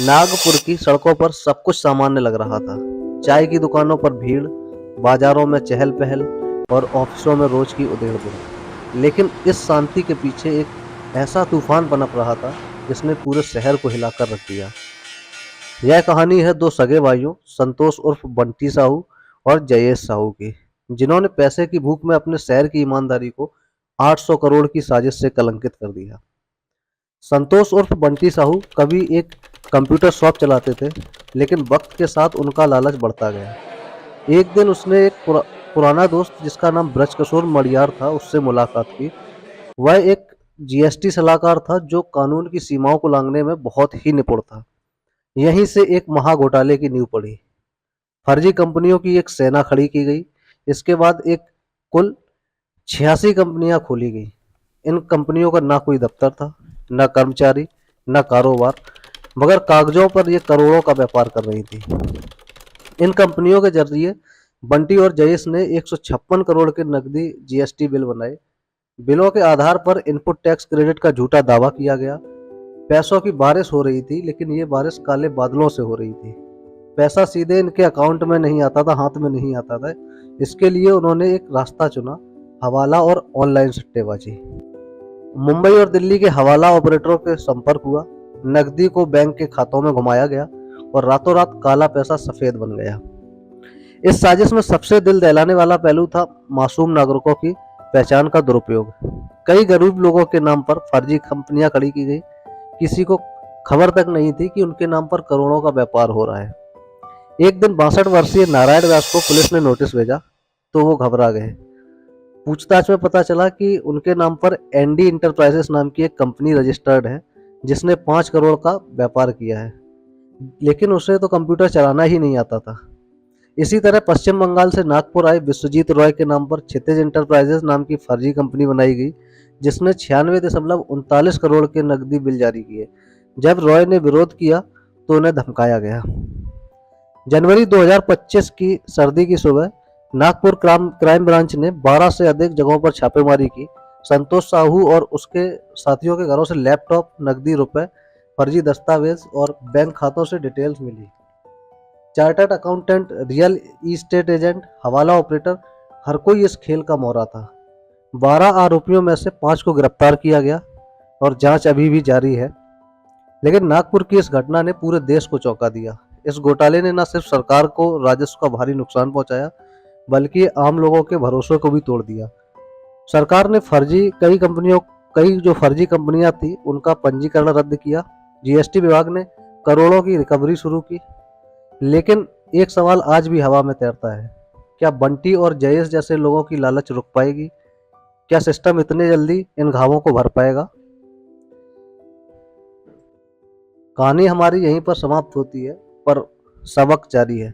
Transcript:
नागपुर की सड़कों पर सब कुछ सामान्य लग रहा था। चाय की दुकानों पर भीड़, बाजारों में चहल पहल और ऑफिसों में रोज की उधेड़-बुन। लेकिन इस शांति के पीछे एक ऐसा तूफान पनप रहा था जिसने पूरे शहर को हिलाकर रख दिया। यह कहानी है दो सगे भाइयों, संतोष उर्फ बंटी साहू और जयेश साहू की, जिन्होंने पैसे की भूख में अपने शहर की ईमानदारी को 800 करोड़ की साजिश से कलंकित कर दिया। संतोष उर्फ बंटी साहू कभी एक कंप्यूटर शॉप चलाते थे, लेकिन वक्त के साथ उनका लालच बढ़ता गया। एक दिन उसने एक पुराना दोस्त जिसका नाम ब्रजकिशोर मडियार था, उससे मुलाकात की। वह एक जीएसटी सलाहकार था जो कानून की सीमाओं को लांघने में बहुत ही निपुण था। यहीं से एक महाघोटाले की नींव पड़ी। फर्जी कंपनियों की एक सेना खड़ी की गई। इसके बाद एक कुल 86 कंपनियां खोली गई। इन कंपनियों का ना कोई दफ्तर था, ना कर्मचारी, ना कारोबार, मगर कागजों पर ये करोड़ों का व्यापार कर रही थी। इन कंपनियों के जरिए बंटी और जयेश ने 156 करोड़ के नकदी जीएसटी बिल बनाए। बिलों के आधार पर इनपुट टैक्स क्रेडिट का झूठा दावा किया गया। पैसों की बारिश हो रही थी, लेकिन ये बारिश काले बादलों से हो रही थी। पैसा सीधे इनके अकाउंट में नहीं आता था, हाथ में नहीं आता था। इसके लिए उन्होंने एक रास्ता चुना, हवाला और ऑनलाइन सट्टेबाजी। मुंबई और दिल्ली के हवाला ऑपरेटरों के संपर्क हुआ, नकदी को बैंक के खातों में घुमाया गया और रातों रात काला पैसा सफेद बन गया। इस साजिश में सबसे दिल दहलाने वाला पहलू था मासूम नागरिकों की पहचान का दुरुपयोग। कई गरीब लोगों के नाम पर फर्जी कंपनियां खड़ी की गई। किसी को खबर तक नहीं थी कि उनके नाम पर करोड़ों का व्यापार हो रहा है। एक दिन 62 वर्षीय नारायण व्यास को पुलिस ने नोटिस भेजा तो वो घबरा गए। पूछताछ में पता चला कि उनके नाम पर एनडी इंटरप्राइजेस नाम की एक कंपनी रजिस्टर्ड है, जिसने 5 करोड़ का व्यापार किया है, लेकिन उसे तो कंप्यूटर चलाना ही नहीं आता था। इसी तरह पश्चिम बंगाल से नागपुर आए विश्वजीत रॉय के नाम पर क्षितिज इंटरप्राइजेस नाम की फर्जी कंपनी बनाई गई, जिसने 96.39 करोड़ के नकदी बिल जारी किए। जब रॉय ने विरोध किया तो उन्हें धमकाया गया। जनवरी 2025 की सर्दी की सुबह नागपुर क्राइम ब्रांच ने 12 से अधिक जगहों पर छापेमारी की। संतोष साहू और उसके साथियों के घरों से लैपटॉप, नकदी रुपए, फर्जी दस्तावेज और बैंक खातों से डिटेल्स मिली। Chartered accountant, real estate agent, hawala operator, हर कोई इस खेल का मोहरा था। 12 आरोपियों में से 5 को गिरफ्तार किया गया और जांच अभी भी जारी है। लेकिन नागपुर की इस घटना ने पूरे देश को चौंका दिया। इस घोटाले ने न सिर्फ सरकार को राजस्व का भारी नुकसान पहुंचाया, बल्कि आम लोगों के भरोसे को भी तोड़ दिया। सरकार ने कई जो फर्जी कंपनियां थी उनका पंजीकरण रद्द किया। जीएसटी विभाग ने करोड़ों की रिकवरी शुरू की। लेकिन एक सवाल आज भी हवा में तैरता है, क्या बंटी और जयेश जैसे लोगों की लालच रुक पाएगी? क्या सिस्टम इतने जल्दी इन घावों को भर पाएगा? कहानी हमारी यहीं पर समाप्त होती है, पर सबक जारी है।